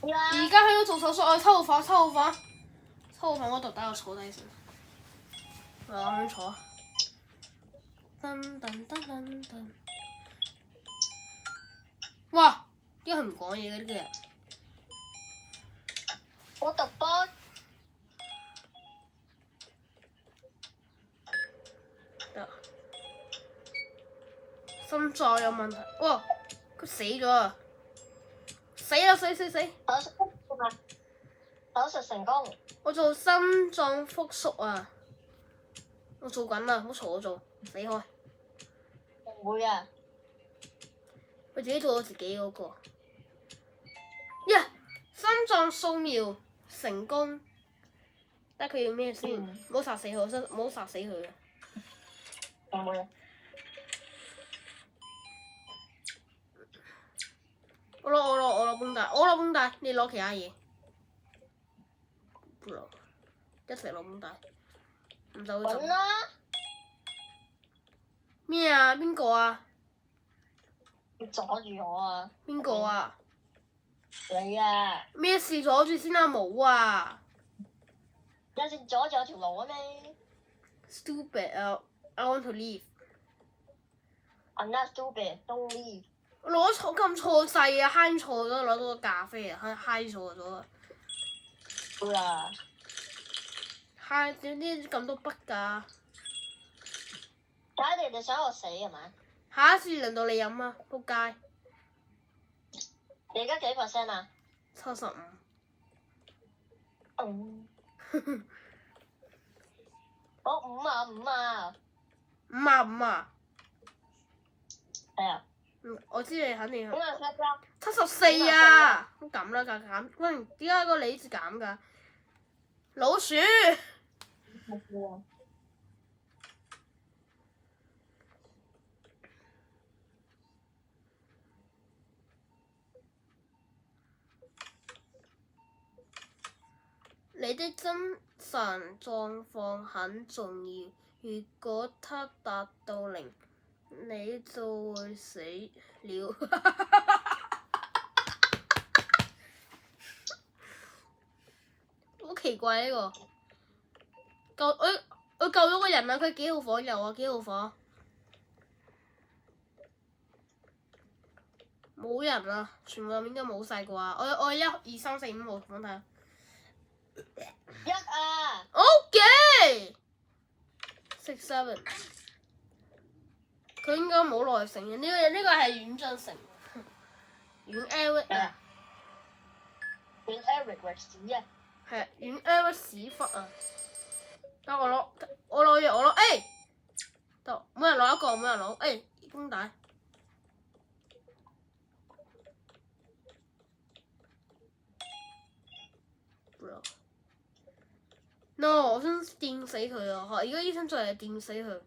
而家喺度做手術啊！7號房，7號房，7號房嗰度等我坐低先。我想坐。噔噔噔噔噔。哇！點解佢唔講嘢嘅呢個人？我讀波。心臟有問題。哇！佢死咗啊！死啊！死！手術成功。我做心臟復甦啊！我做緊啦，唔好嘈我做，死開！唔會啊！佢自己做咗自己嗰個。心臟掃描成功，但係佢要咩先？唔好殺死佢，唔好殺死佢啊！唔會。我攞繃帶，我攞繃帶，你攞其他嘢。唔攞，一齊攞繃帶。唔就會做。咩啊？邊個啊？你阻住我啊！邊個啊？你啊！咩事阻住先啊？冇啊！有時阻住我條路啊咩 ？Stupid! I want to leave. I'm not stupid. Don't leave. 我攞錯咁錯掣啊！揩錯咗，攞到個咖啡啊！揩錯咗啊！會啊！揩點知咁多筆㗎？睇你哋想我死係咪？下一次輪到你飲啊！仆街！你而家幾%啊？75。我5啊5啊。55啊！係啊。我知你肯定係。74啊！咁啦，減。喂，點解個你字減㗎？老鼠。你的精神狀況很重要，如果它達到0，你就會死了。好奇怪呢個。我救咗個人啊！佢幾號房有啊？幾號房？冇人啊！全部入面應該冇晒啩。我1、2、3、4、5號房睇下。1啊。OK。6、7。佢應該冇耐性嘅，呢個係遠進城。遠 Eric 啊。遠 Eric 為屎啊！係遠 Eric 屎忽啊！得我攞藥，我攞得，每人攞一個，每人攞繃帶。No， 我想電死佢啊！而家醫生再嚟電死佢。